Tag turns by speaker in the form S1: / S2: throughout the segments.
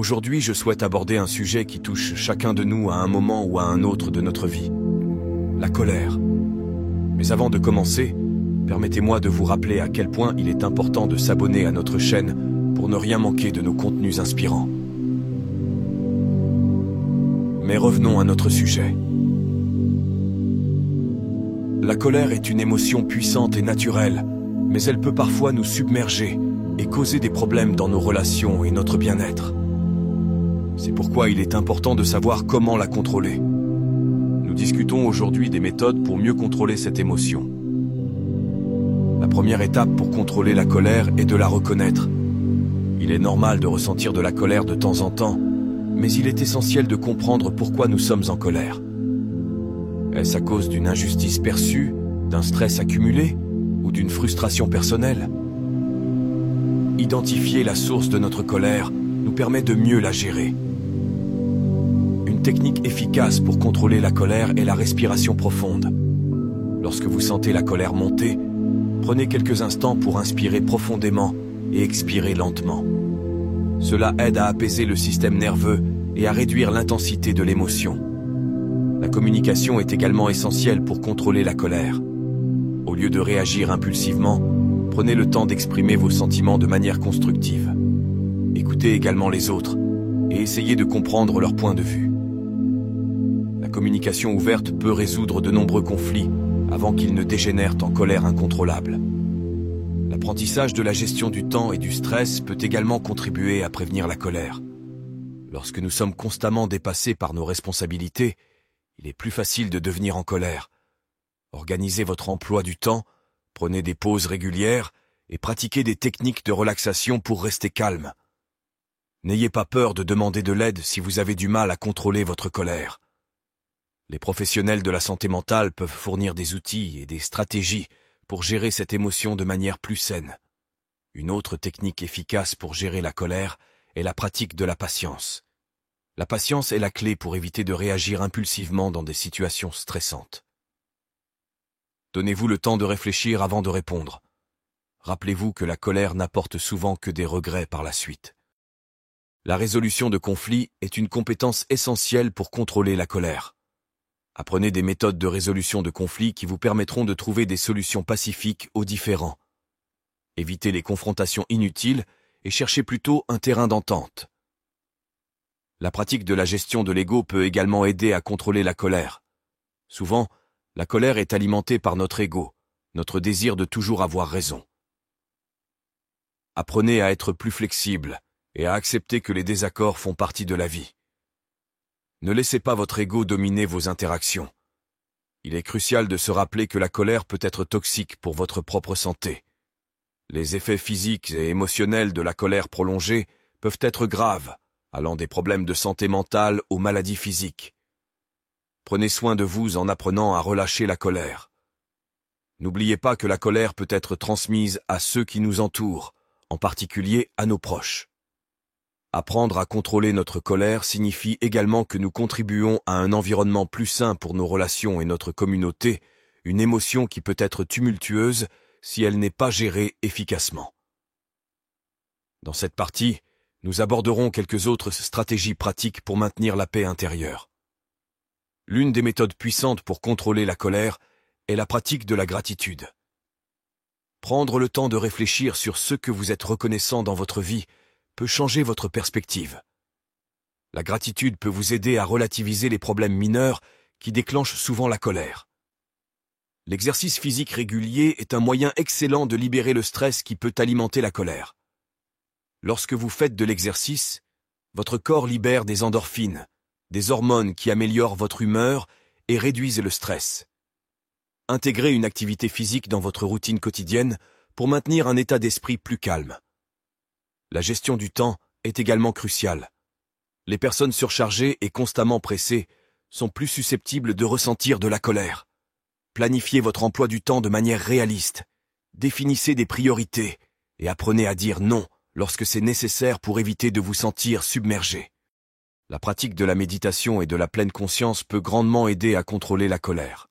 S1: Aujourd'hui, je souhaite aborder un sujet qui touche chacun de nous à un moment ou à un autre de notre vie. La colère. Mais avant de commencer, permettez-moi de vous rappeler à quel point il est important de s'abonner à notre chaîne pour ne rien manquer de nos contenus inspirants. Mais revenons à notre sujet. La colère est une émotion puissante et naturelle, mais elle peut parfois nous submerger et causer des problèmes dans nos relations et notre bien-être. C'est pourquoi il est important de savoir comment la contrôler. Nous discutons aujourd'hui des méthodes pour mieux contrôler cette émotion. La première étape pour contrôler la colère est de la reconnaître. Il est normal de ressentir de la colère de temps en temps, mais il est essentiel de comprendre pourquoi nous sommes en colère. Est-ce à cause d'une injustice perçue, d'un stress accumulé ou d'une frustration personnelle? Identifier la source de notre colère nous permet de mieux la gérer. Une technique efficace pour contrôler la colère est la respiration profonde. Lorsque vous sentez la colère monter, prenez quelques instants pour inspirer profondément et expirer lentement. Cela aide à apaiser le système nerveux et à réduire l'intensité de l'émotion. La communication est également essentielle pour contrôler la colère. Au lieu de réagir impulsivement, prenez le temps d'exprimer vos sentiments de manière constructive. Écoutez également les autres et essayez de comprendre leur point de vue. La communication ouverte peut résoudre de nombreux conflits avant qu'ils ne dégénèrent en colère incontrôlable. L'apprentissage de la gestion du temps et du stress peut également contribuer à prévenir la colère. Lorsque nous sommes constamment dépassés par nos responsabilités, il est plus facile de devenir en colère. Organisez votre emploi du temps, prenez des pauses régulières et pratiquez des techniques de relaxation pour rester calme. N'ayez pas peur de demander de l'aide si vous avez du mal à contrôler votre colère. Les professionnels de la santé mentale peuvent fournir des outils et des stratégies pour gérer cette émotion de manière plus saine. Une autre technique efficace pour gérer la colère est la pratique de la patience. La patience est la clé pour éviter de réagir impulsivement dans des situations stressantes. Donnez-vous le temps de réfléchir avant de répondre. Rappelez-vous que la colère n'apporte souvent que des regrets par la suite. La résolution de conflits est une compétence essentielle pour contrôler la colère. Apprenez des méthodes de résolution de conflits qui vous permettront de trouver des solutions pacifiques aux différends. Évitez les confrontations inutiles et cherchez plutôt un terrain d'entente. La pratique de la gestion de l'ego peut également aider à contrôler la colère. Souvent, la colère est alimentée par notre ego, notre désir de toujours avoir raison. Apprenez à être plus flexible et à accepter que les désaccords font partie de la vie. Ne laissez pas votre ego dominer vos interactions. Il est crucial de se rappeler que la colère peut être toxique pour votre propre santé. Les effets physiques et émotionnels de la colère prolongée peuvent être graves, allant des problèmes de santé mentale aux maladies physiques. Prenez soin de vous en apprenant à relâcher la colère. N'oubliez pas que la colère peut être transmise à ceux qui nous entourent, en particulier à nos proches. Apprendre à contrôler notre colère signifie également que nous contribuons à un environnement plus sain pour nos relations et notre communauté, une émotion qui peut être tumultueuse si elle n'est pas gérée efficacement. Dans cette partie, nous aborderons quelques autres stratégies pratiques pour maintenir la paix intérieure. L'une des méthodes puissantes pour contrôler la colère est la pratique de la gratitude. Prendre le temps de réfléchir sur ce que vous êtes reconnaissant dans votre vie peut changer votre perspective. La gratitude peut vous aider à relativiser les problèmes mineurs qui déclenchent souvent la colère. L'exercice physique régulier est un moyen excellent de libérer le stress qui peut alimenter la colère. Lorsque vous faites de l'exercice, votre corps libère des endorphines, des hormones qui améliorent votre humeur et réduisent le stress. Intégrez une activité physique dans votre routine quotidienne pour maintenir un état d'esprit plus calme. La gestion du temps est également cruciale. Les personnes surchargées et constamment pressées sont plus susceptibles de ressentir de la colère. Planifiez votre emploi du temps de manière réaliste. Définissez des priorités et apprenez à dire non lorsque c'est nécessaire pour éviter de vous sentir submergé. La pratique de la méditation et de la pleine conscience peut grandement aider à contrôler la colère.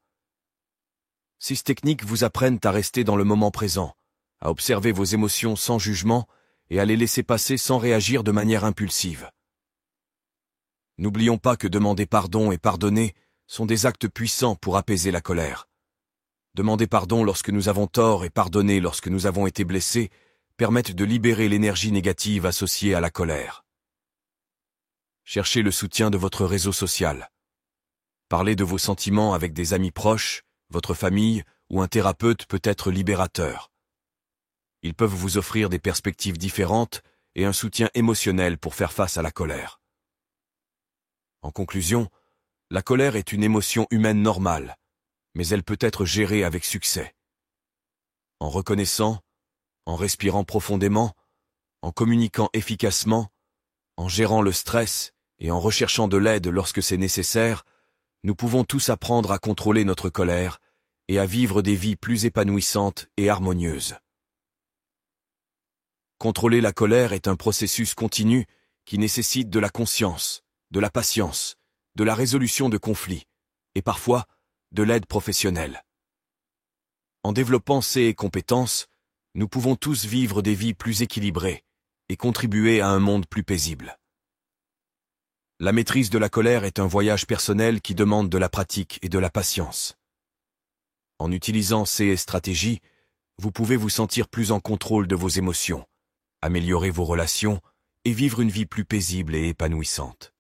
S1: Ces techniques vous apprennent à rester dans le moment présent, à observer vos émotions sans jugement et à les laisser passer sans réagir de manière impulsive. N'oublions pas que demander pardon et pardonner sont des actes puissants pour apaiser la colère. Demander pardon lorsque nous avons tort et pardonner lorsque nous avons été blessés permettent de libérer l'énergie négative associée à la colère. Cherchez le soutien de votre réseau social. Parler de vos sentiments avec des amis proches, votre famille ou un thérapeute peut être libérateur. Ils peuvent vous offrir des perspectives différentes et un soutien émotionnel pour faire face à la colère. En conclusion, la colère est une émotion humaine normale, mais elle peut être gérée avec succès. En reconnaissant, en respirant profondément, en communiquant efficacement, en gérant le stress et en recherchant de l'aide lorsque c'est nécessaire, nous pouvons tous apprendre à contrôler notre colère et à vivre des vies plus épanouissantes et harmonieuses. Contrôler la colère est un processus continu qui nécessite de la conscience, de la patience, de la résolution de conflits, et parfois de l'aide professionnelle. En développant ces compétences, nous pouvons tous vivre des vies plus équilibrées et contribuer à un monde plus paisible. La maîtrise de la colère est un voyage personnel qui demande de la pratique et de la patience. En utilisant ces stratégies, vous pouvez vous sentir plus en contrôle de vos émotions, améliorer vos relations et vivre une vie plus paisible et épanouissante.